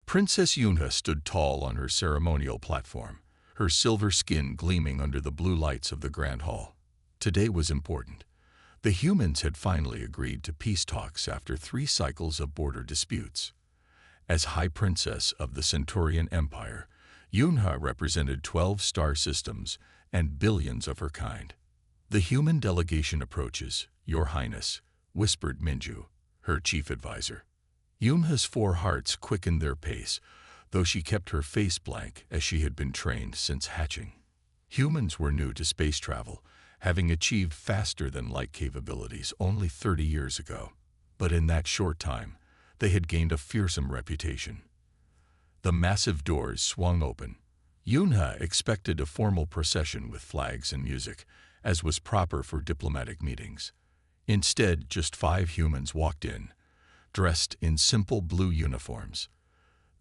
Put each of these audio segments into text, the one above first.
Princess Yunha stood tall on her ceremonial platform, her silver skin gleaming under the blue lights of the Grand Hall. Today was important. The humans had finally agreed to peace talks after 3 cycles of border disputes. As High Princess of the Centaurian Empire, Yunha represented 12 star systems and billions of her kind. The human delegation approaches, Your Highness, whispered Minju, her chief advisor. Yunha's 4 hearts quickened their pace, though she kept her face blank as she had been trained since hatching. Humans were new to space travel, having achieved faster-than-light capabilities only 30 years ago. But in that short time, they had gained a fearsome reputation. The massive doors swung open. Yunha expected a formal procession with flags and music, as was proper for diplomatic meetings. Instead, just 5 humans walked in, dressed in simple blue uniforms.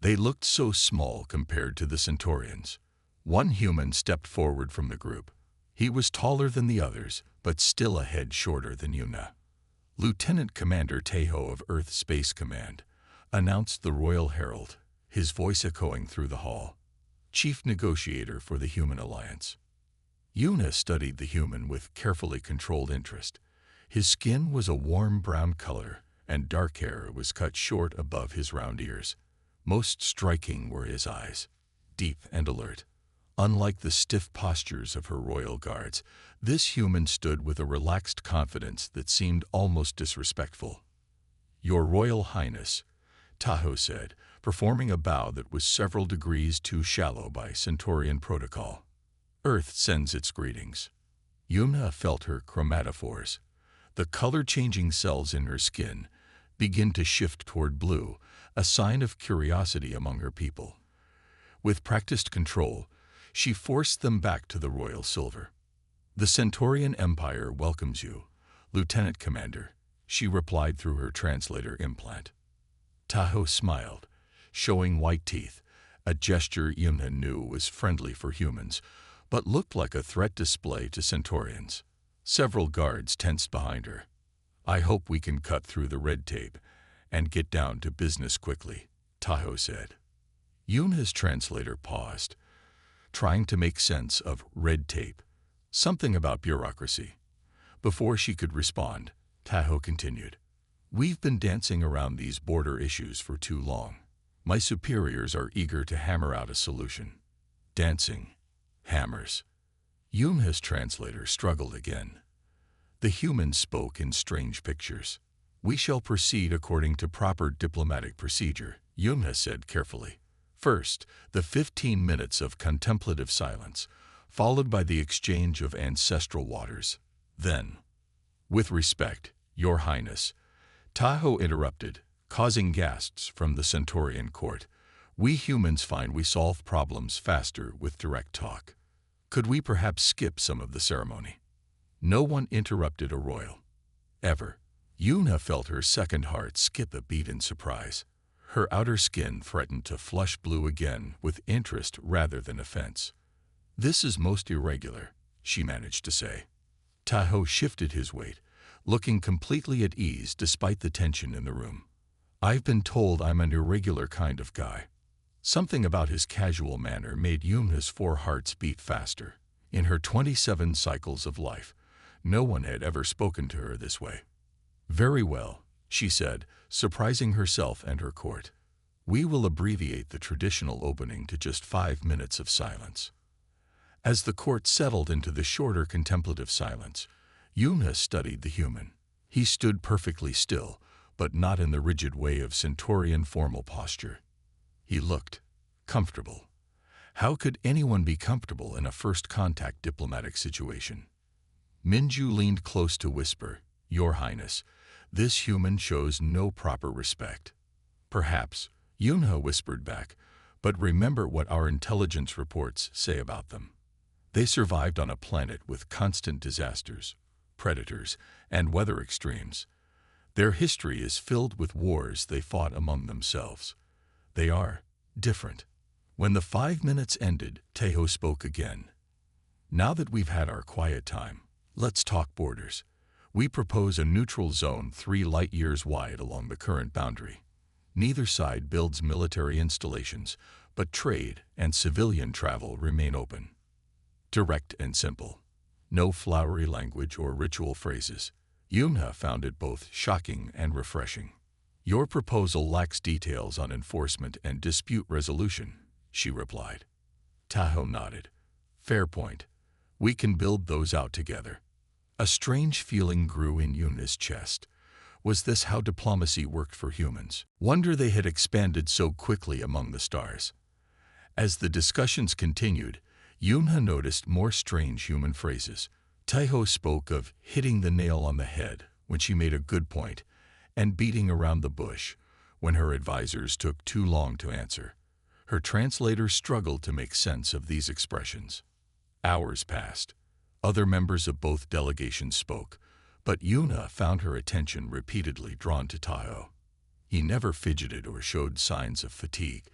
They looked so small compared to the Centaurians. One human stepped forward from the group. He was taller than the others, but still a head shorter than Yunha. Lieutenant Commander Taeho of Earth Space Command announced the Royal Herald, his voice echoing through the hall. Chief negotiator for the Human Alliance. Yunha studied the human with carefully controlled interest. His skin was a warm brown color, and dark hair was cut short above his round ears. Most striking were his eyes, deep and alert. Unlike the stiff postures of her royal guards, this human stood with a relaxed confidence that seemed almost disrespectful. Your Royal Highness, Tahoe said, performing a bow that was several degrees too shallow by Centaurian protocol. Earth sends its greetings. Yunha felt her chromatophores, the color-changing cells in her skin, begin to shift toward blue, a sign of curiosity among her people. With practiced control, she forced them back to the royal silver. The Centaurian Empire welcomes you, Lieutenant Commander, she replied through her translator implant. Tahoe smiled, showing white teeth, a gesture Yunha knew was friendly for humans, but looked like a threat display to Centaurians. Several guards tensed behind her. I hope we can cut through the red tape and get down to business quickly, Tahoe said. Yunha's translator paused, trying to make sense of red tape, something about bureaucracy. Before she could respond, Tahoe continued. We've been dancing around these border issues for too long. My superiors are eager to hammer out a solution. Dancing. Hammers. Yunha's translator struggled again. The human spoke in strange pictures. We shall proceed according to proper diplomatic procedure, Yunha said carefully. First, the 15 minutes of contemplative silence, followed by the exchange of ancestral waters. Then, with respect, Your Highness, Tahoe interrupted, causing gasps from the Centaurian court. We humans find we solve problems faster with direct talk. Could we perhaps skip some of the ceremony? No one interrupted a royal. Ever. Yunha felt her second heart skip a beat in surprise. Her outer skin threatened to flush blue again with interest rather than offense. This is most irregular, she managed to say. Tahoe shifted his weight, looking completely at ease despite the tension in the room. I've been told I'm an irregular kind of guy. Something about his casual manner made Yunha's 4 hearts beat faster. In her 27 cycles of life, no one had ever spoken to her this way. Very well, she said, surprising herself and her court. We will abbreviate the traditional opening to just 5 minutes of silence. As the court settled into the shorter contemplative silence, Yunha studied the human. He stood perfectly still, but not in the rigid way of Centaurian formal posture. He looked comfortable. How could anyone be comfortable in a first-contact diplomatic situation? Minju leaned close to whisper, Your Highness, this human shows no proper respect. Perhaps, Yunha whispered back, but remember what our intelligence reports say about them. They survived on a planet with constant disasters, predators, and weather extremes. Their history is filled with wars they fought among themselves. They are different. When the 5 minutes ended, Tahoe spoke again. Now that we've had our quiet time, let's talk borders. We propose a neutral zone 3 light-years wide along the current boundary. Neither side builds military installations, but trade and civilian travel remain open. Direct and simple. No flowery language or ritual phrases. Yunha found it both shocking and refreshing. Your proposal lacks details on enforcement and dispute resolution, she replied. Tahoe nodded. Fair point. We can build those out together. A strange feeling grew in Yunha's chest. Was this how diplomacy worked for humans? Wonder they had expanded so quickly among the stars. As the discussions continued, Yunha noticed more strange human phrases. Tahoe spoke of hitting the nail on the head when she made a good point, and beating around the bush when her advisors took too long to answer. Her translator struggled to make sense of these expressions. Hours passed. Other members of both delegations spoke, but Yunha found her attention repeatedly drawn to Tahoe. He never fidgeted or showed signs of fatigue,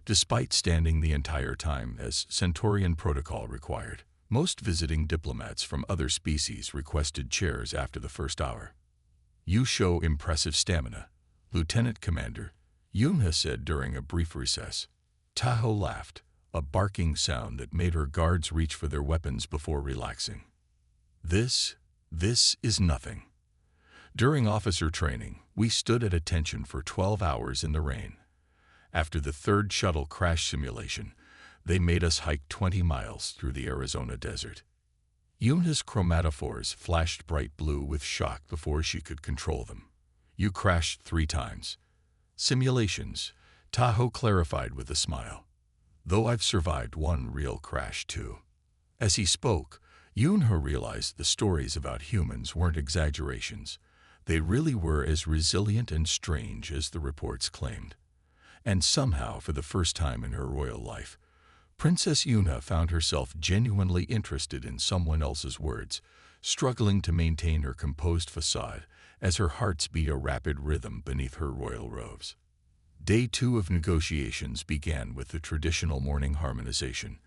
despite standing the entire time as Centaurian protocol required. Most visiting diplomats from other species requested chairs after the first hour. You show impressive stamina, Lieutenant Commander, Yunha said during a brief recess. Tahoe laughed, a barking sound that made her guards reach for their weapons before relaxing. This is nothing. During officer training, we stood at attention for 12 hours in the rain. After the third shuttle crash simulation, they made us hike 20 miles through the Arizona desert. Yunha's chromatophores flashed bright blue with shock before she could control them. You crashed 3 times. Simulations, Tahoe clarified with a smile. Though I've survived 1 real crash too. As he spoke, Yunha realized the stories about humans weren't exaggerations. They really were as resilient and strange as the reports claimed. And somehow, for the first time in her royal life, Princess Yunha found herself genuinely interested in someone else's words, struggling to maintain her composed facade as her hearts beat a rapid rhythm beneath her royal robes. Day 2 of negotiations began with the traditional morning harmonization,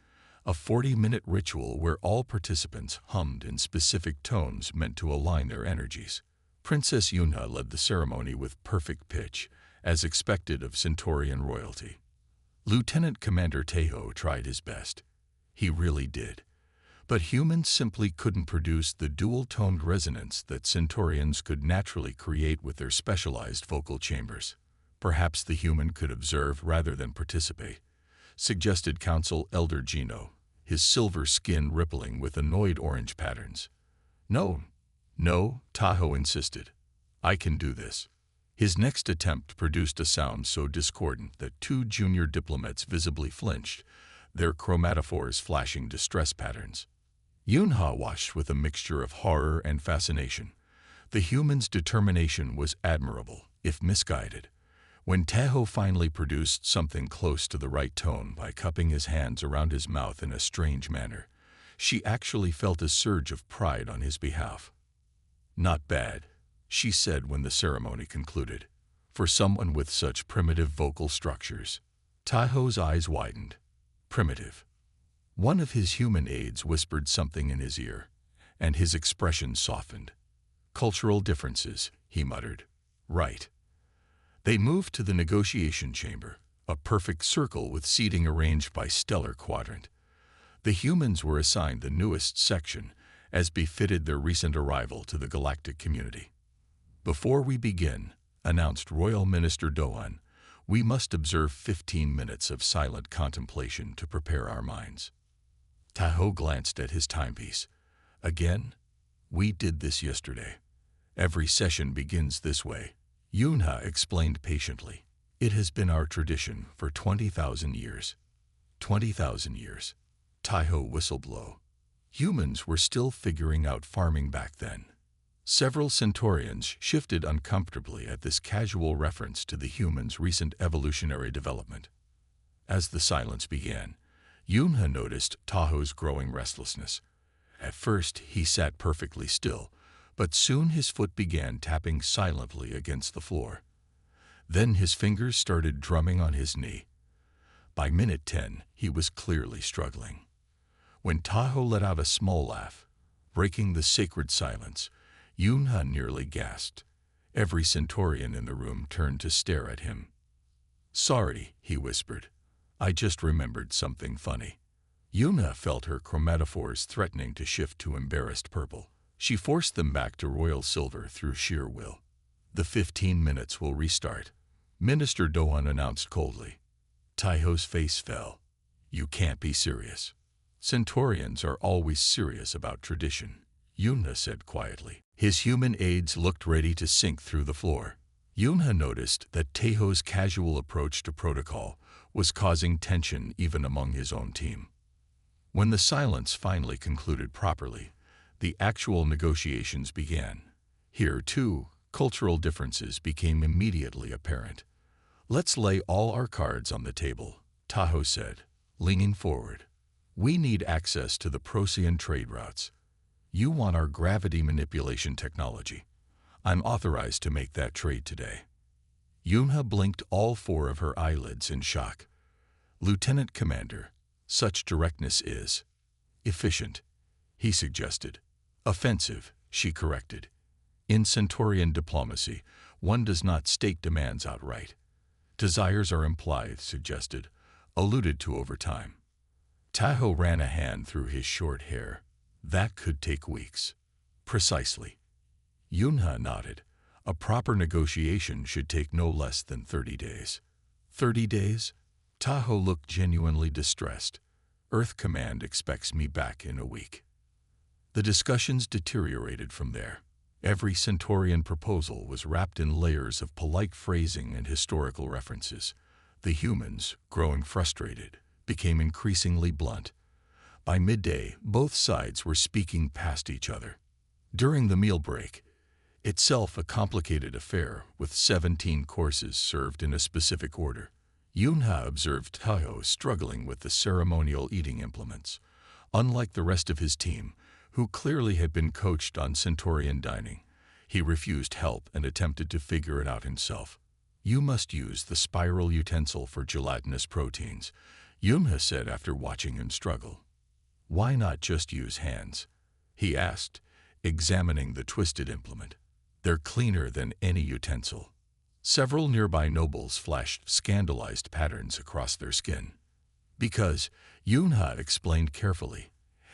a 40-minute ritual where all participants hummed in specific tones meant to align their energies. Princess Yunha led the ceremony with perfect pitch, as expected of Centaurian royalty. Lieutenant Commander Tahoe tried his best. He really did. But humans simply couldn't produce the dual-toned resonance that Centaurians could naturally create with their specialized vocal chambers. Perhaps the human could observe rather than participate, suggested Council Elder Gino, his silver skin rippling with annoyed orange patterns. No, Tahoe insisted. I can do this. His next attempt produced a sound so discordant that 2 junior diplomats visibly flinched, their chromatophores flashing distress patterns. Yunha watched with a mixture of horror and fascination. The human's determination was admirable, if misguided. When Tahoe finally produced something close to the right tone by cupping his hands around his mouth in a strange manner, she actually felt a surge of pride on his behalf. Not bad, she said when the ceremony concluded, for someone with such primitive vocal structures. Tahoe's eyes widened. Primitive. One of his human aides whispered something in his ear, and his expression softened. Cultural differences, he muttered. Right. They moved to the negotiation chamber, a perfect circle with seating arranged by stellar quadrant. The humans were assigned the newest section, as befitted their recent arrival to the Galactic community. Before we begin, announced Royal Minister Doan, we must observe 15 minutes of silent contemplation to prepare our minds. Tahoe glanced at his timepiece. Again? We did this yesterday. Every session begins this way. Yunha explained patiently. It has been our tradition for 20,000 years. 20,000 years. Tahoe whistled low. Humans were still figuring out farming back then. Several Centaurians shifted uncomfortably at this casual reference to the human's recent evolutionary development. As the silence began, Yunha noticed Tahoe's growing restlessness. At first, he sat perfectly still, but soon his foot began tapping silently against the floor. Then his fingers started drumming on his knee. By minute 10, he was clearly struggling. When Tahoe let out a small laugh, breaking the sacred silence, Yunha nearly gasped. Every Centaurian in the room turned to stare at him. "Sorry," he whispered. "I just remembered something funny." Yuna felt her chromatophores threatening to shift to embarrassed purple. She forced them back to royal silver through sheer will. "The 15 minutes will restart," Minister Doan announced coldly. Taiho's face fell. "You can't be serious." "Centaurians are always serious about tradition," Yuna said quietly. His human aides looked ready to sink through the floor. Yuna noticed that Taiho's casual approach to protocol was causing tension even among his own team. When the silence finally concluded properly, the actual negotiations began. Here, too, cultural differences became immediately apparent. "Let's lay all our cards on the table," Taho said, leaning forward. "We need access to the Procyon trade routes. You want our gravity manipulation technology. I'm authorized to make that trade today." Yunha blinked all 4 of her eyelids in shock. "Lieutenant Commander, such directness is efficient," he suggested. "Offensive," she corrected. "In Centaurian diplomacy, one does not state demands outright. Desires are implied," suggested, alluded to over time. Tahoe ran a hand through his short hair. "That could take weeks." "Precisely." Yunha nodded. "A proper negotiation should take no less than 30 days. 30 days? Tahoe looked genuinely distressed. "Earth Command expects me back in a week." The discussions deteriorated from there. Every Centaurian proposal was wrapped in layers of polite phrasing and historical references. The humans, growing frustrated, became increasingly blunt. By midday, both sides were speaking past each other. During the meal break, itself a complicated affair with 17 courses served in a specific order, Yunha observed Tahoe struggling with the ceremonial eating implements. Unlike the rest of his team, who clearly had been coached on Centaurian dining, he refused help and attempted to figure it out himself. "You must use the spiral utensil for gelatinous proteins," Yunha said after watching him struggle. "Why not just use hands?" he asked, examining the twisted implement. "They're cleaner than any utensil." Several nearby nobles flashed scandalized patterns across their skin. "Because," Yunha explained carefully,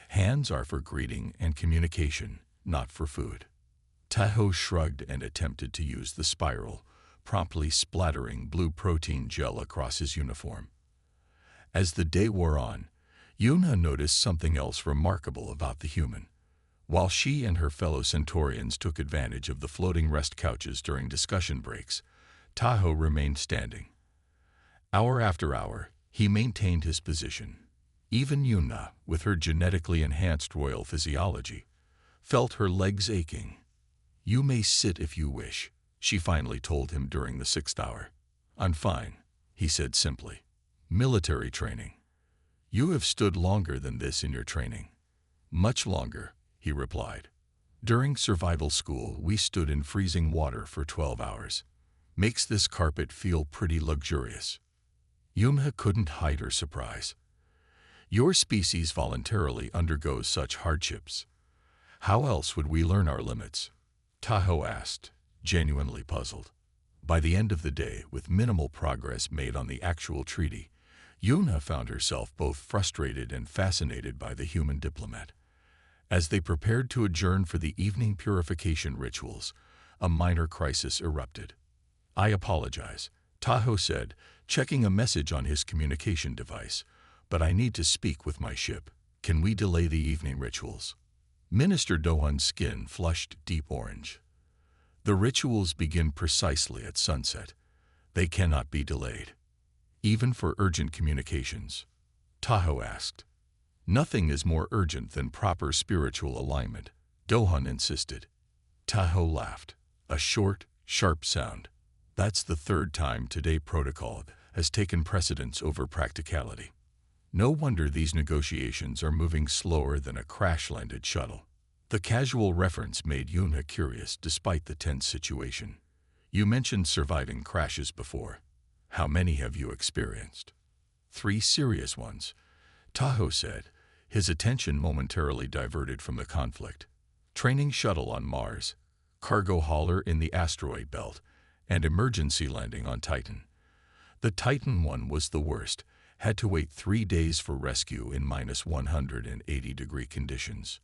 "hands are for greeting and communication, not for food." Tahoe shrugged and attempted to use the spiral, promptly splattering blue protein gel across his uniform. As the day wore on, Yuna noticed something else remarkable about the human. While she and her fellow Centaurians took advantage of the floating rest couches during discussion breaks, Tahoe remained standing. Hour after hour, he maintained his position. Even Yuna, with her genetically enhanced royal physiology, felt her legs aching. "You may sit if you wish," she finally told him during the 6th hour. "I'm fine," he said simply. "Military training." "You have stood longer than this in your training." "Much longer," he replied. "During survival school, we stood in freezing water for 12 hours. Makes this carpet feel pretty luxurious." Yunha couldn't hide her surprise. "Your species voluntarily undergoes such hardships. How else would we learn our limits?" Tahoe asked, genuinely puzzled. By the end of the day, with minimal progress made on the actual treaty, Yuna found herself both frustrated and fascinated by the human diplomat. As they prepared to adjourn for the evening purification rituals, a minor crisis erupted. "I apologize," Tahoe said, checking a message on his communication device, "but I need to speak with my ship. Can we delay the evening rituals?" Minister Dohan's skin flushed deep orange. "The rituals begin precisely at sunset. They cannot be delayed." "Even for urgent communications?" Tahoe asked. "Nothing is more urgent than proper spiritual alignment," Dohan insisted. Tahoe laughed, a short, sharp sound. "That's the 3rd time today protocol has taken precedence over practicality. No wonder these negotiations are moving slower than a crash-landed shuttle." The casual reference made Yuna curious despite the tense situation. "You mentioned surviving crashes before. How many have you experienced?" 3 serious ones," Tahoe said, his attention momentarily diverted from the conflict. "Training shuttle on Mars, cargo hauler in the asteroid belt, and emergency landing on Titan. The Titan one was the worst, had to wait 3 days for rescue in minus 180-degree conditions.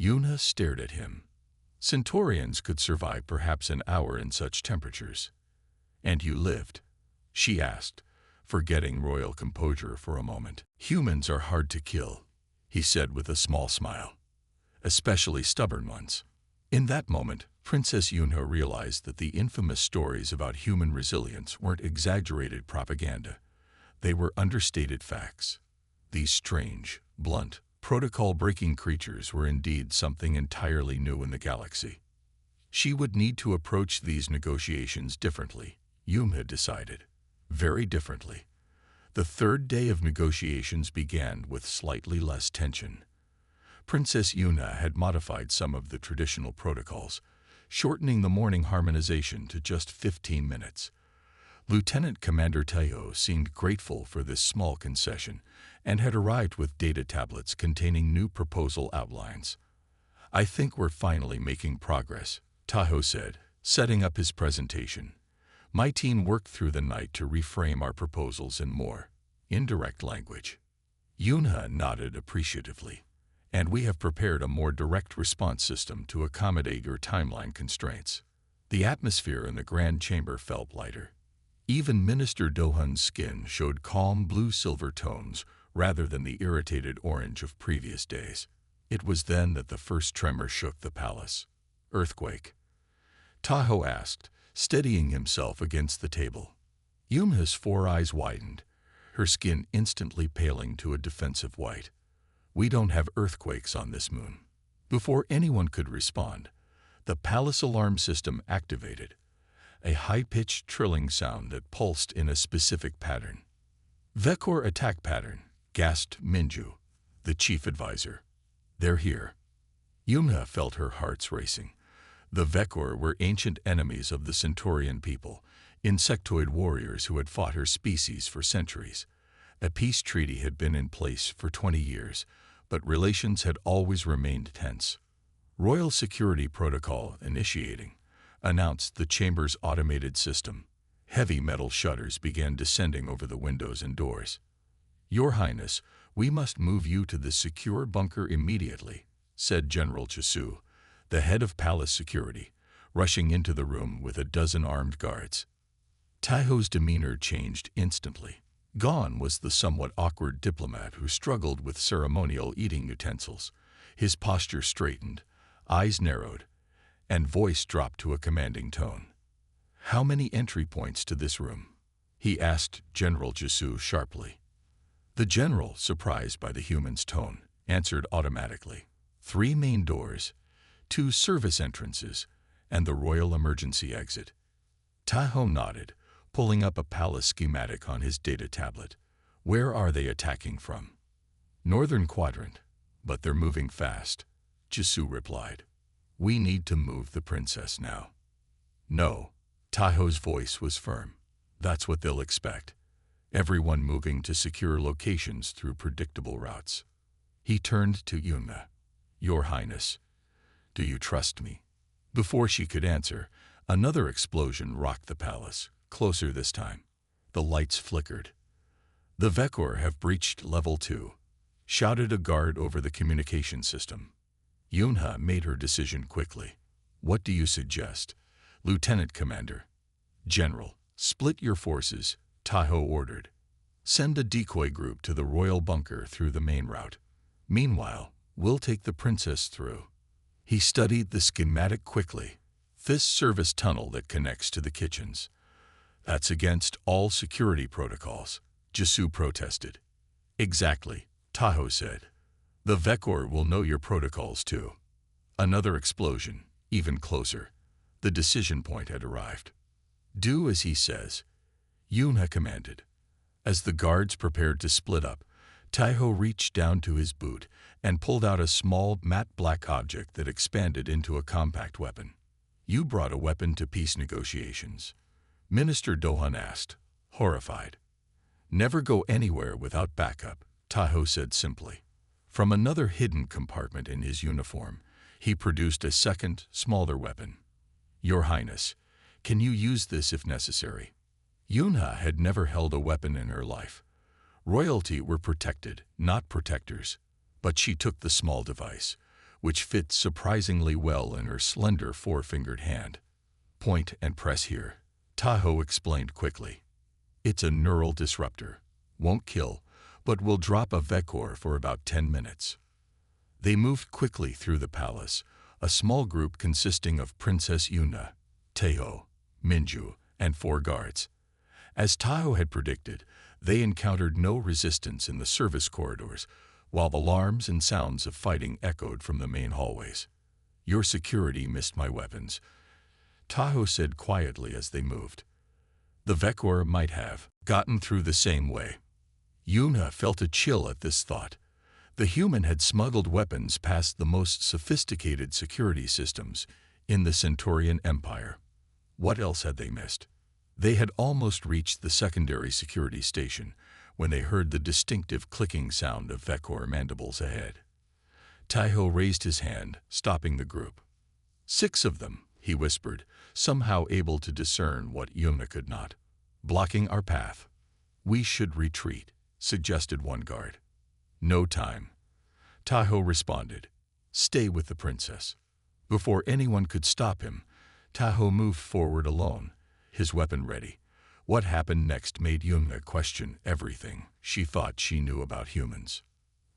Yuna stared at him. Centaurians could survive perhaps an hour in such temperatures. And you lived? She asked, forgetting royal composure for a moment. Humans are hard to kill, he said with a small smile. Especially stubborn ones. In that moment, Princess Yuna realized that the infamous stories about human resilience weren't exaggerated propaganda. They were understated facts. These strange, blunt, protocol-breaking creatures were indeed something entirely new in the galaxy. She would need to approach these negotiations differently, Yuna decided. Very differently. The third day of negotiations began with slightly less tension. Princess Yuna had modified some of the traditional protocols, shortening the morning harmonization to just 15 minutes. Lieutenant Commander Tayo seemed grateful for this small concession and had arrived with data tablets containing new proposal outlines. I think we're finally making progress, Tayo said, setting up his presentation. My team worked through the night to reframe our proposals in more indirect language. Yuna nodded appreciatively. And we have prepared a more direct response system to accommodate your timeline constraints. The atmosphere in the Grand Chamber felt lighter. Even Minister Dohan's skin showed calm blue-silver tones rather than the irritated orange of previous days. It was then that the first tremor shook the palace. Earthquake? Taho asked, steadying himself against the table. Yuna's 4 eyes widened, her skin instantly paling to a defensive white. We don't have earthquakes on this moon. Before anyone could respond, the palace alarm system activated, a high-pitched trilling sound that pulsed in a specific pattern. Vekor attack pattern, gasped Minju, the chief advisor. They're here. Yuna felt her hearts racing. The Vekor were ancient enemies of the Centaurian people, insectoid warriors who had fought her species for centuries. A peace treaty had been in place for 20 years, but relations had always remained tense. Royal Security Protocol initiating, announced the chamber's automated system. Heavy metal shutters began descending over the windows and doors. Your Highness, we must move you to the secure bunker immediately, said General Chisu, the head of palace security, rushing into the room with a dozen armed guards. Taho's demeanor changed instantly. Gone was the somewhat awkward diplomat who struggled with ceremonial eating utensils. His posture straightened, eyes narrowed, and voice dropped to a commanding tone. How many entry points to this room? He asked General Jisu sharply. The general, surprised by the human's tone, answered automatically. 3 main doors, 2 service entrances, and the royal emergency exit. Taho nodded, pulling up a palace schematic on his data tablet. Where are they attacking from? Northern quadrant, but they're moving fast, Jisu replied. We need to move the princess now. No, Taho's voice was firm. That's what they'll expect. Everyone moving to secure locations through predictable routes. He turned to Yuna. Your Highness, do you trust me? Before she could answer, another explosion rocked the palace. Closer this time. The lights flickered. The Vekor have breached level 2, shouted a guard over the communication system. Yuna made her decision quickly. What do you suggest? Lieutenant Commander. General, split your forces, Taho ordered. Send a decoy group to the royal bunker through the main route. Meanwhile, we'll take the princess through. He studied the schematic quickly. This service tunnel that connects to the kitchens. That's against all security protocols, Jisu protested. Exactly, Taho said. The Vekor will know your protocols too. Another explosion, even closer. The decision point had arrived. Do as he says, Yuna commanded. As the guards prepared to split up, Taho reached down to his boot and pulled out a small matte black object that expanded into a compact weapon. You brought a weapon to peace negotiations. Minister Dohan asked, horrified. Never go anywhere without backup, Taho said simply. From another hidden compartment in his uniform, he produced a second, smaller weapon. Your Highness, can you use this if necessary? Yuna had never held a weapon in her life. Royalty were protected, not protectors. But she took the small device, which fit surprisingly well in her slender four-fingered hand. Point and press here, Tahoe explained quickly. It's a neural disruptor. Won't kill, but will drop a Vekor for about 10 minutes. They moved quickly through the palace, a small group consisting of Princess Yuna, Tahoe, Minju, and 4 guards. As Tahoe had predicted, they encountered no resistance in the service corridors, while alarms and sounds of fighting echoed from the main hallways. Your security missed my weapons, Tahoe said quietly as they moved. The Vekor might have gotten through the same way. Yuna felt a chill at this thought. The human had smuggled weapons past the most sophisticated security systems in the Centaurian Empire. What else had they missed? They had almost reached the secondary security station when they heard the distinctive clicking sound of Vekor mandibles ahead. Tahoe raised his hand, stopping the group. 6 of them, he whispered, somehow able to discern what Yuna could not. Blocking our path. We should retreat, suggested one guard. No time. Tahoe responded. Stay with the princess. Before anyone could stop him, Tahoe moved forward alone, his weapon ready. What happened next made Yuna question everything she thought she knew about humans.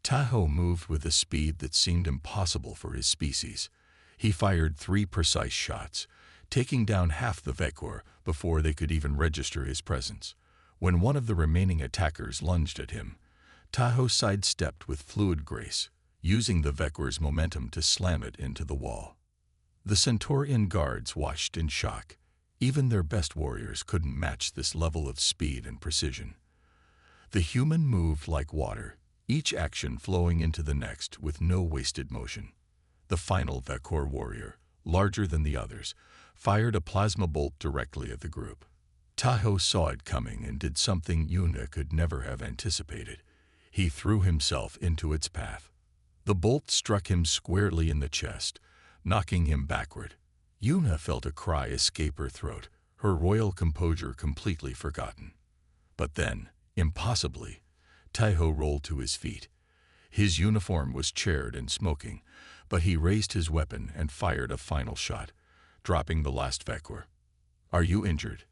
Tahoe moved with a speed that seemed impossible for his species. He fired 3 precise shots, taking down half the Vekor before they could even register his presence. When one of the remaining attackers lunged at him, Tahoe sidestepped with fluid grace, using the Vekor's momentum to slam it into the wall. The Centaurian guards watched in shock. Even their best warriors couldn't match this level of speed and precision. The human moved like water, each action flowing into the next with no wasted motion. The final Vekor warrior, larger than the others, fired a plasma bolt directly at the group. Tahoe saw it coming and did something Yuna could never have anticipated. He threw himself into its path. The bolt struck him squarely in the chest, knocking him backward. Yuna felt a cry escape her throat, her royal composure completely forgotten. But then, impossibly, Tahoe rolled to his feet. His uniform was charred and smoking, but he raised his weapon and fired a final shot, dropping the last Vekor. Are you injured?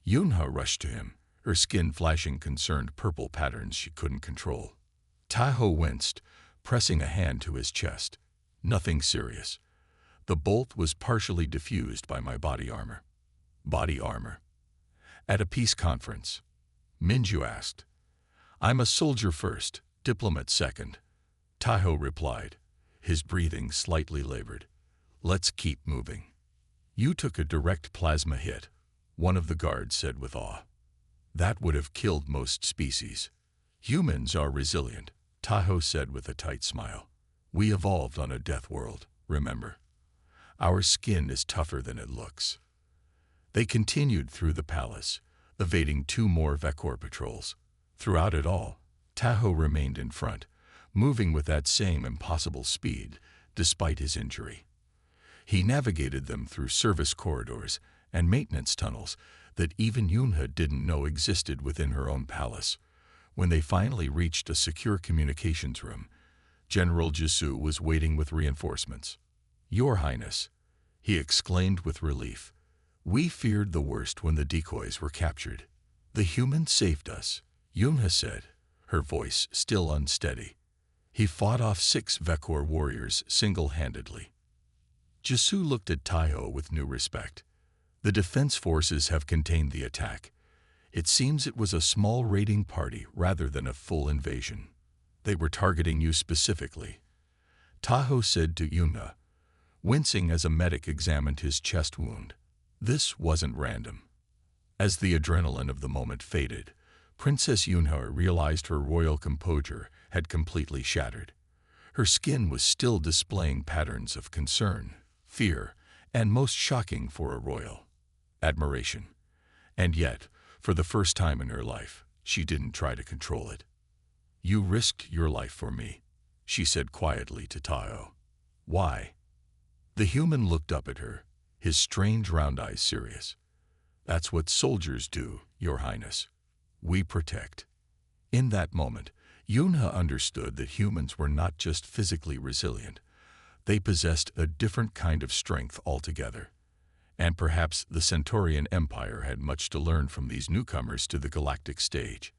Yuna rushed to him, her skin flashing concerned purple patterns she couldn't control. Tahoe winced, pressing a hand to his chest. Nothing serious. The bolt was partially diffused by my body armor. Body armor. At a peace conference, Minju asked. I'm a soldier first, diplomat second. Tahoe replied, his breathing slightly labored. Let's keep moving. You took a direct plasma hit, one of the guards said with awe. That would have killed most species. Humans are resilient, Tahoe said with a tight smile. We evolved on a death world, remember? Our skin is tougher than it looks. They continued through the palace, evading 2 more Vekor patrols. Throughout it all, Tahoe remained in front, moving with that same impossible speed, despite his injury. He navigated them through service corridors and maintenance tunnels that even Yuna didn't know existed within her own palace. When they finally reached a secure communications room, General Jisoo was waiting with reinforcements. Your Highness, he exclaimed with relief. We feared the worst when the decoys were captured. The humans saved us, Yuna said, her voice still unsteady. He fought off 6 Vekor warriors single-handedly. Jisoo looked at Tahoe with new respect. The defense forces have contained the attack. It seems it was a small raiding party rather than a full invasion. They were targeting you specifically, Tahoe said to Yuna, wincing as a medic examined his chest wound. This wasn't random. As the adrenaline of the moment faded, Princess Yuna realized her royal composure had completely shattered. Her skin was still displaying patterns of concern, fear, and most shocking for a royal, admiration. And yet, for the first time in her life, she didn't try to control it. You risked your life for me, she said quietly to Tahoe. Why? The human looked up at her, his strange round eyes serious. That's what soldiers do, Your Highness. We protect. In that moment, Yunha understood that humans were not just physically resilient. They possessed a different kind of strength altogether. And perhaps the Centaurian Empire had much to learn from these newcomers to the galactic stage.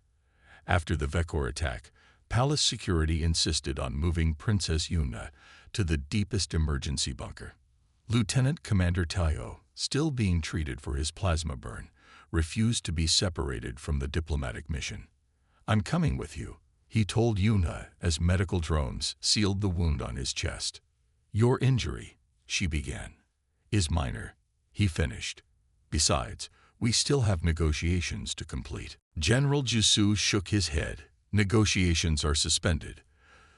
After the Vekor attack, palace security insisted on moving Princess Yuna to the deepest emergency bunker. Lieutenant Commander Taiho, still being treated for his plasma burn, refused to be separated from the diplomatic mission. "I'm coming with you," he told Yuna as medical drones sealed the wound on his chest. "Your injury," she began, "is minor," he finished. "Besides, we still have negotiations to complete." General Jusu shook his head. "Negotiations are suspended.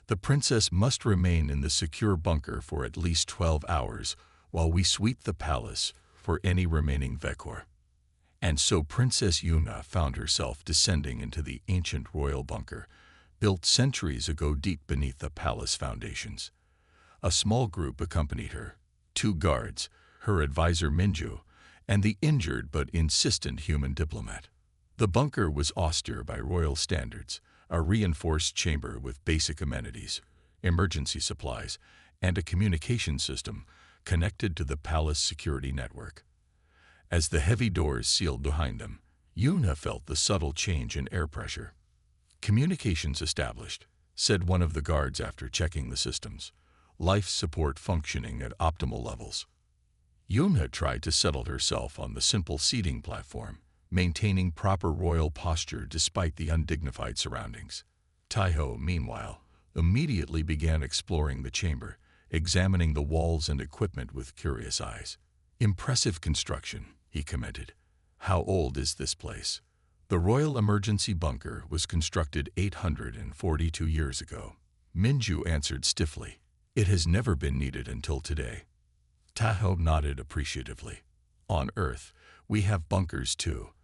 The princess must remain in the secure bunker for at least 12 hours while we sweep the palace for any remaining Vekor." And so Princess Yuna found herself descending into the ancient royal bunker, built centuries ago deep beneath the palace foundations. A small group accompanied her, 2 guards, her advisor Minju, and the injured but insistent human diplomat. The bunker was austere by royal standards, a reinforced chamber with basic amenities, emergency supplies, and a communication system connected to the palace security network. As the heavy doors sealed behind them, Yuna felt the subtle change in air pressure. "Communications established," said one of the guards after checking the systems. "Life support functioning at optimal levels." Yuna tried to settle herself on the simple seating platform, maintaining proper royal posture despite the undignified surroundings. Taiho, meanwhile, immediately began exploring the chamber, examining the walls and equipment with curious eyes. "Impressive construction," he commented. "How old is this place?" "The Royal Emergency Bunker was constructed 842 years ago," Minju answered stiffly. "It has never been needed until today." Taiho nodded appreciatively. "On Earth, we have bunkers too,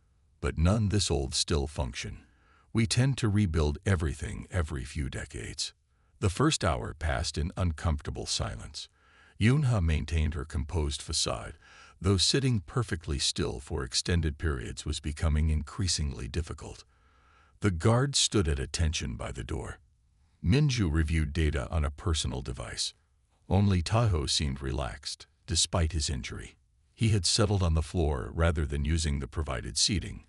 but none this old still function. We tend to rebuild everything every few decades." The first hour passed in uncomfortable silence. Yunha maintained her composed facade, though sitting perfectly still for extended periods was becoming increasingly difficult. The guard stood at attention by the door. Minju reviewed data on a personal device. Only Taiho seemed relaxed, despite his injury. He had settled on the floor rather than using the provided seating,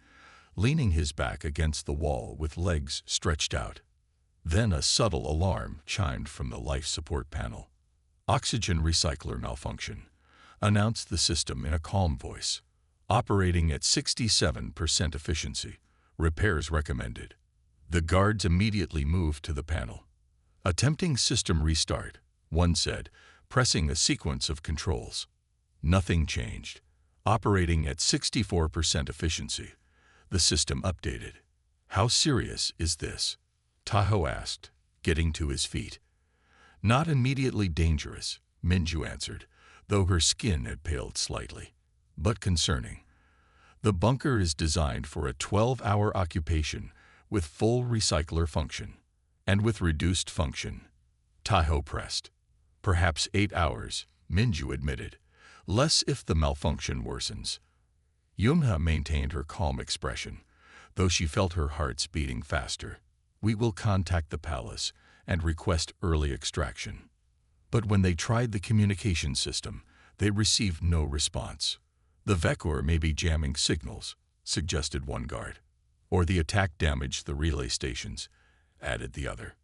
leaning his back against the wall with legs stretched out. Then a subtle alarm chimed from the life support panel. "Oxygen recycler malfunction," announced the system in a calm voice. "Operating at 67% efficiency. Repairs recommended." The guards immediately moved to the panel. "Attempting system restart," one said, pressing a sequence of controls. Nothing changed. "Operating at 64% efficiency." The system updated. "How serious is this?" Taiho asked, getting to his feet. "Not immediately dangerous," Minju answered, though her skin had paled slightly. "But concerning. The bunker is designed for a 12-hour occupation with full recycler function, and with reduced function." Taiho pressed. "Perhaps 8 hours," Minju admitted. "Less if the malfunction worsens." Yunha maintained her calm expression, though she felt her hearts beating faster. "We will contact the palace and request early extraction." But when they tried the communication system, they received no response. "The Vekor may be jamming signals," suggested one guard. "Or the attack damaged the relay stations," added the other.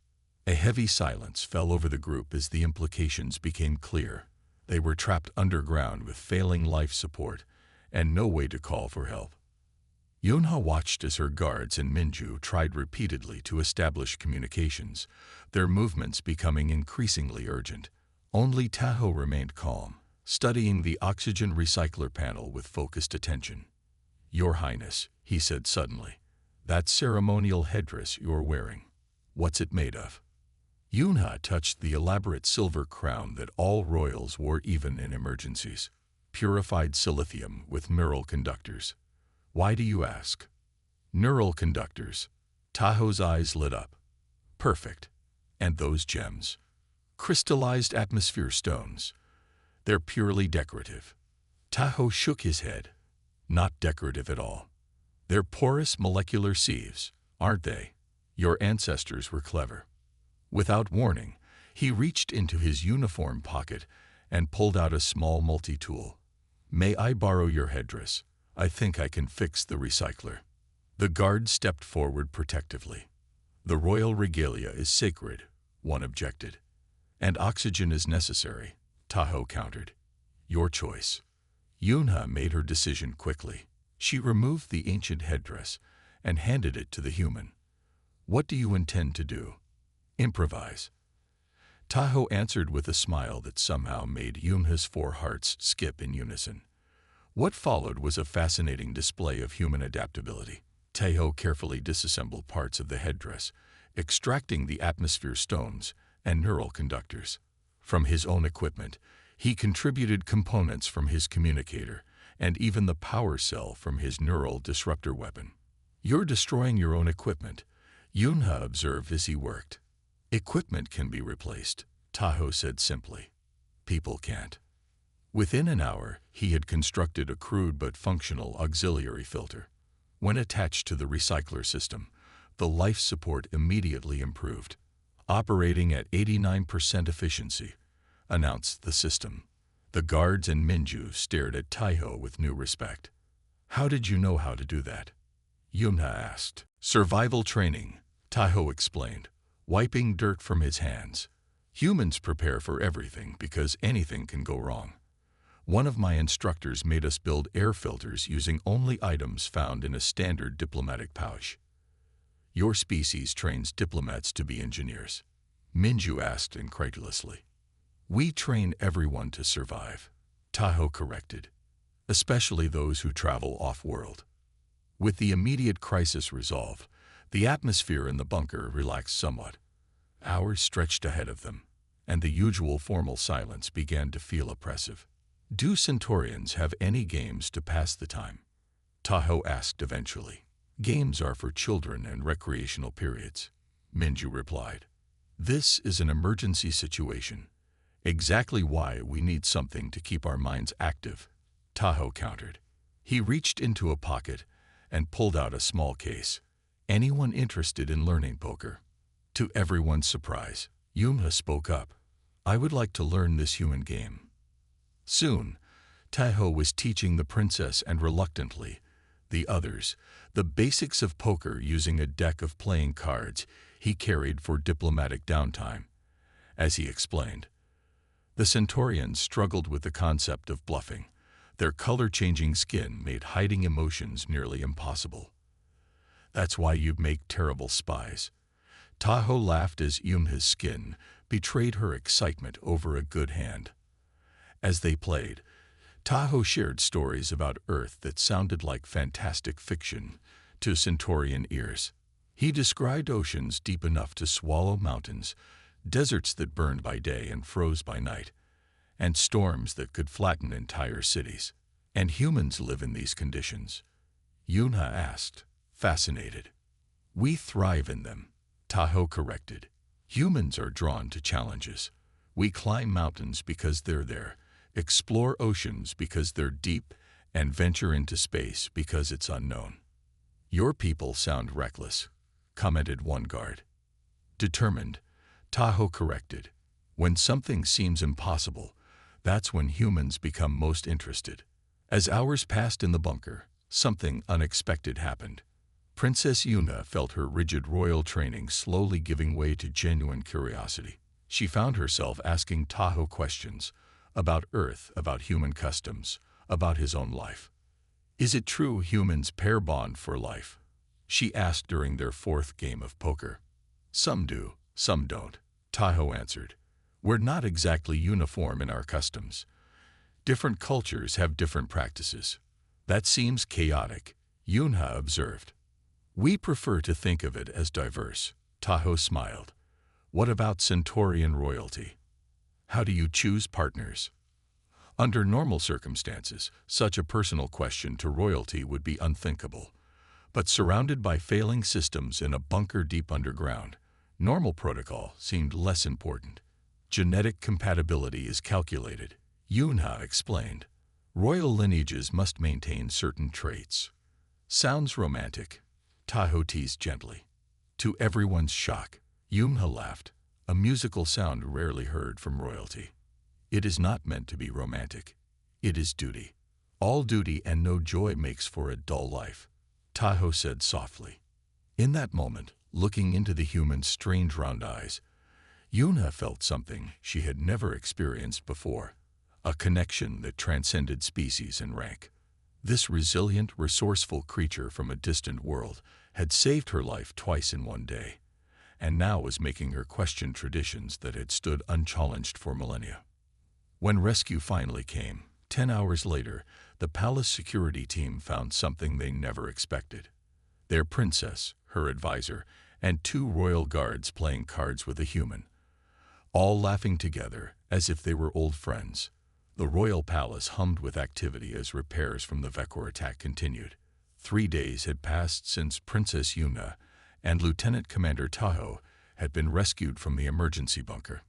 A heavy silence fell over the group as the implications became clear. They were trapped underground with failing life support and no way to call for help. Yunha watched as her guards and Minju tried repeatedly to establish communications, their movements becoming increasingly urgent. Only Taiho remained calm, studying the oxygen recycler panel with focused attention. "Your Highness," he said suddenly, "that ceremonial headdress you're wearing, what's it made of?" Yunha touched the elaborate silver crown that all royals wore even in emergencies. "Purified silithium with neural conductors." "Why do you ask?" "Neural conductors." Taiho's eyes lit up. "Perfect. And those gems?" "Crystallized atmosphere stones. They're purely decorative." Taiho shook his head. Not decorative at all. They're porous molecular sieves, aren't they? Your ancestors were clever. Without warning, he reached into his uniform pocket and pulled out a small multi-tool. May I borrow your headdress? I think I can fix the recycler. The guard stepped forward protectively. The royal regalia is sacred, one objected. And oxygen is necessary, Tahoe countered. Your choice. Yunha made her decision quickly. She removed the ancient headdress and handed it to the human. What do you intend to do? Improvise. Tahoe answered with a smile that somehow made Yunha's 4 hearts skip in unison. What followed was a fascinating display of human adaptability. Tahoe carefully disassembled parts of the headdress, extracting the atmosphere stones and neural conductors. From his own equipment, he contributed components from his communicator and even the power cell from his neural disruptor weapon. You're destroying your own equipment, Yunha observed as he worked. Equipment can be replaced, Tahoe said simply. People can't. Within an hour, he had constructed a crude but functional auxiliary filter. When attached to the recycler system, the life support immediately improved. Operating at 89% efficiency, announced the system. The guards and Minju stared at Tahoe with new respect. How did you know how to do that? Yunha asked. Survival training, Tahoe explained, wiping dirt from his hands. Humans prepare for everything because anything can go wrong. One of my instructors made us build air filters using only items found in a standard diplomatic pouch. Your species trains diplomats to be engineers, Minju asked incredulously. We train everyone to survive, Tahoe corrected, especially those who travel off-world. With the immediate crisis resolved, the atmosphere in the bunker relaxed somewhat. Hours stretched ahead of them, and the usual formal silence began to feel oppressive. Do Centaurians have any games to pass the time? Tahoe asked eventually. Games are for children and recreational periods, Minju replied. This is an emergency situation. Exactly why we need something to keep our minds active, Tahoe countered. He reached into a pocket and pulled out a small case. Anyone interested in learning poker? To everyone's surprise, Yunha spoke up. I would like to learn this human game. Soon, Tahoe was teaching the princess and reluctantly, the others, the basics of poker using a deck of playing cards he carried for diplomatic downtime. As he explained, the Centaurians struggled with the concept of bluffing. Their color-changing skin made hiding emotions nearly impossible. That's why you make terrible spies. Tahoe laughed as Yunha's skin betrayed her excitement over a good hand. As they played, Tahoe shared stories about Earth that sounded like fantastic fiction to Centaurian ears. He described oceans deep enough to swallow mountains, deserts that burned by day and froze by night, and storms that could flatten entire cities. And humans live in these conditions? Yunha asked, fascinated. We thrive in them, Tahoe corrected. Humans are drawn to challenges. We climb mountains because they're there, explore oceans because they're deep, and venture into space because it's unknown. Your people sound reckless, commented one guard. Determined, Tahoe corrected. When something seems impossible, that's when humans become most interested. As hours passed in the bunker, something unexpected happened. Princess Yuna felt her rigid royal training slowly giving way to genuine curiosity. She found herself asking Tahoe questions about Earth, about human customs, about his own life. Is it true humans pair bond for life? She asked during their 4th game of poker. Some do, some don't, Tahoe answered. We're not exactly uniform in our customs. Different cultures have different practices. That seems chaotic, Yunha observed. We prefer to think of it as diverse, Tahoe smiled. What about Centaurian royalty? How do you choose partners? Under normal circumstances, such a personal question to royalty would be unthinkable. But surrounded by failing systems in a bunker deep underground, normal protocol seemed less important. Genetic compatibility is calculated, Yunha explained. Royal lineages must maintain certain traits. Sounds romantic, Tahoe teased gently. To everyone's shock, Yumha laughed, a musical sound rarely heard from royalty. It is not meant to be romantic. It is duty. All duty and no joy makes for a dull life, Tahoe said softly. In that moment, looking into the human's strange round eyes, Yuna felt something she had never experienced before, a connection that transcended species and rank. This resilient, resourceful creature from a distant world had saved her life twice in one day, and now was making her question traditions that had stood unchallenged for millennia. When rescue finally came, 10 hours later, the palace security team found something they never expected. Their princess, her advisor, and 2 royal guards playing cards with a human, all laughing together as if they were old friends. The royal palace hummed with activity as repairs from the Vekor attack continued. 3 days had passed since Princess Yuna and Lieutenant Commander Tahoe had been rescued from the emergency bunker.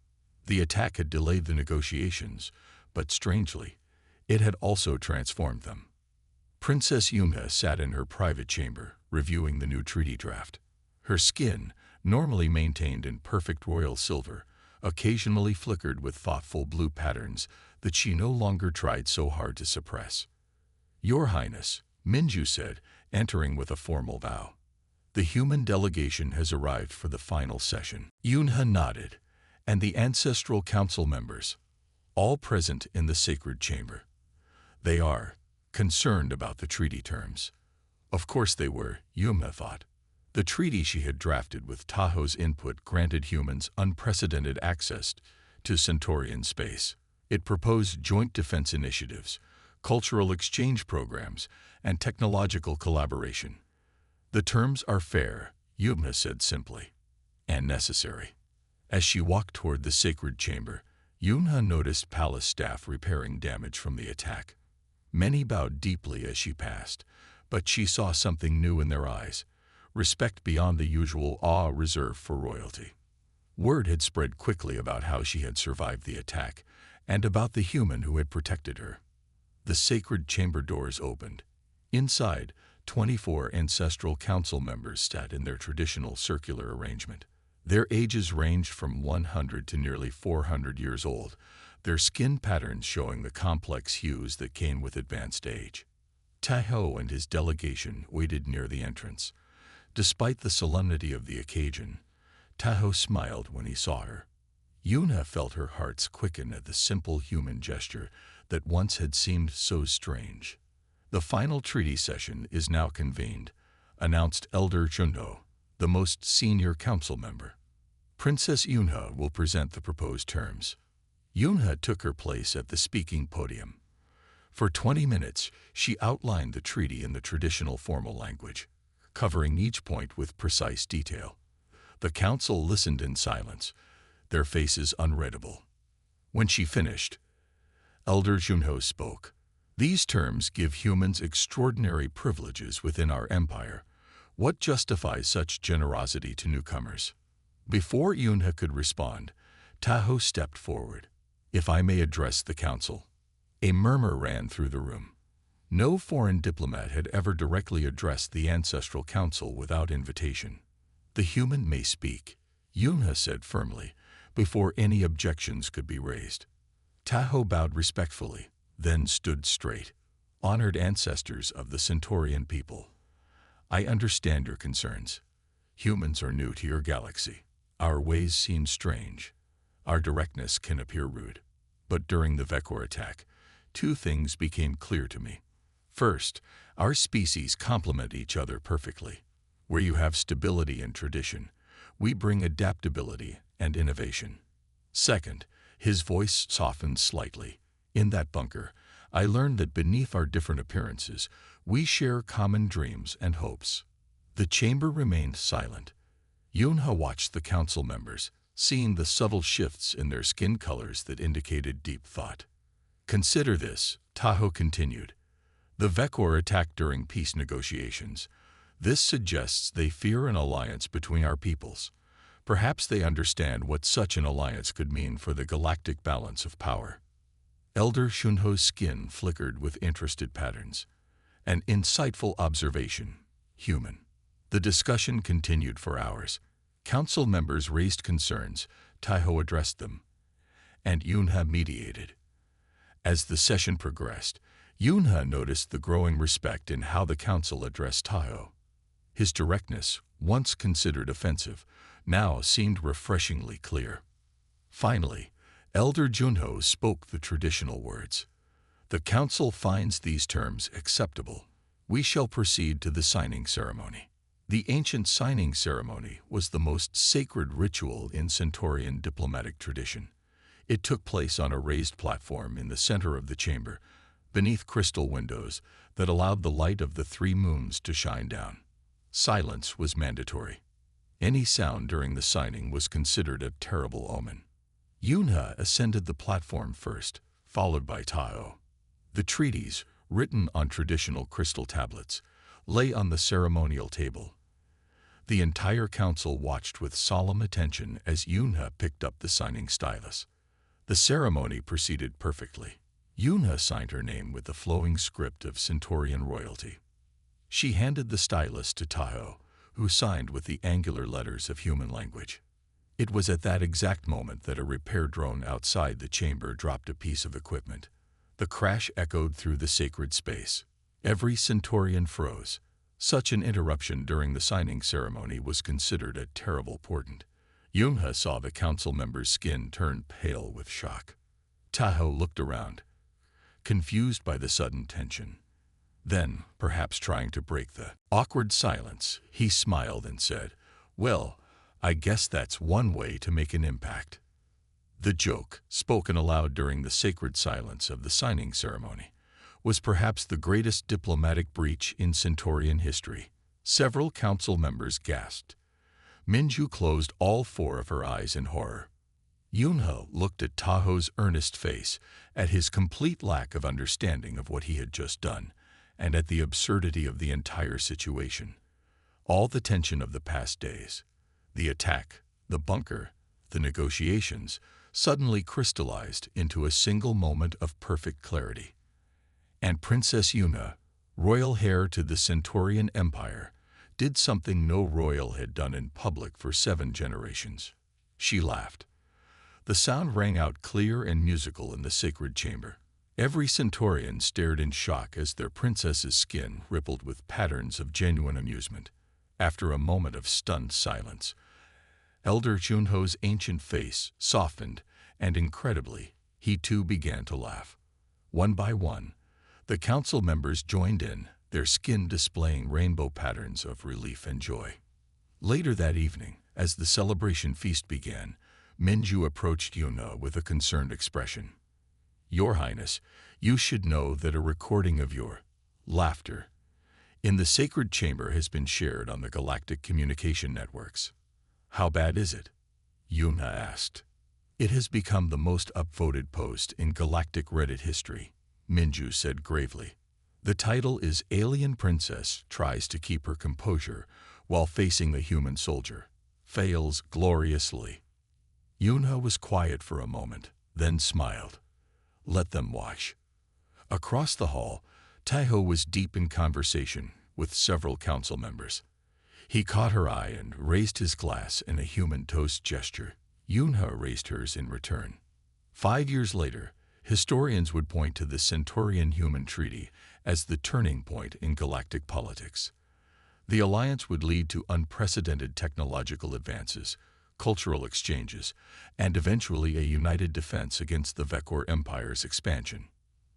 The attack had delayed the negotiations, but strangely, it had also transformed them. Princess Yuna sat in her private chamber, reviewing the new treaty draft. Her skin, normally maintained in perfect royal silver, occasionally flickered with thoughtful blue patterns that she no longer tried so hard to suppress. "Your Highness," Minju said, entering with a formal bow. "The human delegation has arrived for the final session." Yunha nodded, and the ancestral council members, all present in the sacred chamber. They are concerned about the treaty terms. Of course they were, Yuma thought. The treaty she had drafted with Tahoe's input granted humans unprecedented access to Centaurian space. It proposed joint defense initiatives, cultural exchange programs, and technological collaboration. "The terms are fair," Yuma said simply, "and necessary." As she walked toward the sacred chamber, Yunha noticed palace staff repairing damage from the attack. Many bowed deeply as she passed, but she saw something new in their eyes, respect beyond the usual awe reserved for royalty. Word had spread quickly about how she had survived the attack, and about the human who had protected her. The sacred chamber doors opened. Inside, 24 ancestral council members sat in their traditional circular arrangement. Their ages ranged from 100 to nearly 400 years old, their skin patterns showing the complex hues that came with advanced age. Tahoe and his delegation waited near the entrance. Despite the solemnity of the occasion, Tahoe smiled when he saw her. Yuna felt her heart quicken at the simple human gesture that once had seemed so strange. "The final treaty session is now convened," announced Elder Junho, the most senior council member. "Princess Yunha will present the proposed terms." Yunha took her place at the speaking podium. For 20 minutes, she outlined the treaty in the traditional formal language, covering each point with precise detail. The council listened in silence, their faces unreadable. When she finished, Elder Junho spoke. "These terms give humans extraordinary privileges within our empire. What justifies such generosity to newcomers?" Before Yunha could respond, Tahoe stepped forward. "If I may address the council." A murmur ran through the room. No foreign diplomat had ever directly addressed the ancestral council without invitation. "The human may speak," Yunha said firmly, before any objections could be raised. Tahoe bowed respectfully, then stood straight. "Honored ancestors of the Centaurian people, I understand your concerns. Humans are new to your galaxy. Our ways seem strange. Our directness can appear rude. But during the Vekor attack, 2 things became clear to me. First, our species complement each other perfectly. Where you have stability and tradition, we bring adaptability and innovation. Second," his voice softened slightly, "in that bunker, I learned that beneath our different appearances, we share common dreams and hopes." The chamber remained silent. Yunha watched the council members, seeing the subtle shifts in their skin colors that indicated deep thought. "Consider this," Tahoe continued. "The Vekor attacked during peace negotiations. This suggests they fear an alliance between our peoples. Perhaps they understand what such an alliance could mean for the galactic balance of power." Elder Shunho's skin flickered with interested patterns. An insightful observation. Human. The discussion continued for hours. Council members raised concerns, Taiho addressed them, and Yunha mediated. As the session progressed, Yunha noticed the growing respect in how the council addressed Taiho. His directness, once considered offensive, now seemed refreshingly clear. Finally, Elder Junho spoke the traditional words. The council finds these terms acceptable. We shall proceed to the signing ceremony. The ancient signing ceremony was the most sacred ritual in Centaurian diplomatic tradition. It took place on a raised platform in the center of the chamber, beneath crystal windows that allowed the light of the 3 moons to shine down. Silence was mandatory. Any sound during the signing was considered a terrible omen. Yunha ascended the platform first, followed by Taiho. The treaties, written on traditional crystal tablets, lay on the ceremonial table. The entire council watched with solemn attention as Yunha picked up the signing stylus. The ceremony proceeded perfectly. Yunha signed her name with the flowing script of Centaurian royalty. She handed the stylus to Taiho, who signed with the angular letters of human language. It was at that exact moment that a repair drone outside the chamber dropped a piece of equipment. The crash echoed through the sacred space. Every Centaurian froze. Such an interruption during the signing ceremony was considered a terrible portent. Yunha saw the council member's skin turn pale with shock. Taiho looked around, confused by the sudden tension. Then, perhaps trying to break the awkward silence, he smiled and said, "Well, I guess that's one way to make an impact." The joke, spoken aloud during the sacred silence of the signing ceremony, was perhaps the greatest diplomatic breach in Centaurian history. Several council members gasped. Minju closed all 4 of her eyes in horror. Yunha looked at Taiho's earnest face, at his complete lack of understanding of what he had just done, and at the absurdity of the entire situation. All the tension of the past days, the attack, the bunker, the negotiations, suddenly crystallized into a single moment of perfect clarity. And Princess Yuna, royal heir to the Centaurian Empire, did something no royal had done in public for 7 generations. She laughed. The sound rang out clear and musical in the sacred chamber. Every Centaurian stared in shock as their princess's skin rippled with patterns of genuine amusement. After a moment of stunned silence, Elder Junho's ancient face softened, and incredibly, he too began to laugh. One by one, the council members joined in, their skin displaying rainbow patterns of relief and joy. Later that evening, as the celebration feast began, Minju approached Yuna with a concerned expression. "Your Highness, you should know that a recording of your laughter in the sacred chamber has been shared on the Galactic communication networks." "How bad is it?" Yuna asked. "It has become the most upvoted post in Galactic Reddit history," Minju said gravely. "The title is Alien Princess Tries to Keep Her Composure While Facing the Human Soldier. Fails Gloriously." Yuna was quiet for a moment, then smiled. "Let them watch." Across the hall, Taiho was deep in conversation with several council members. He caught her eye and raised his glass in a human toast gesture. Yunha raised hers in return. 5 years later, historians would point to the Centaurian-Human Treaty as the turning point in galactic politics. The alliance would lead to unprecedented technological advances, cultural exchanges, and eventually a united defense against the Vekor Empire's expansion.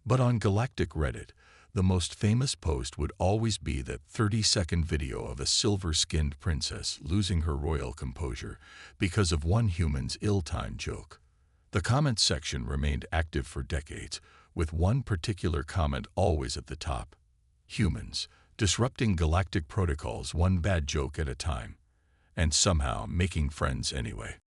But on Galactic Reddit, the most famous post would always be that 30-second video of a silver-skinned princess losing her royal composure because of one human's ill-timed joke. The comment section remained active for decades, with one particular comment always at the top. Humans, disrupting galactic protocols one bad joke at a time, and somehow making friends anyway.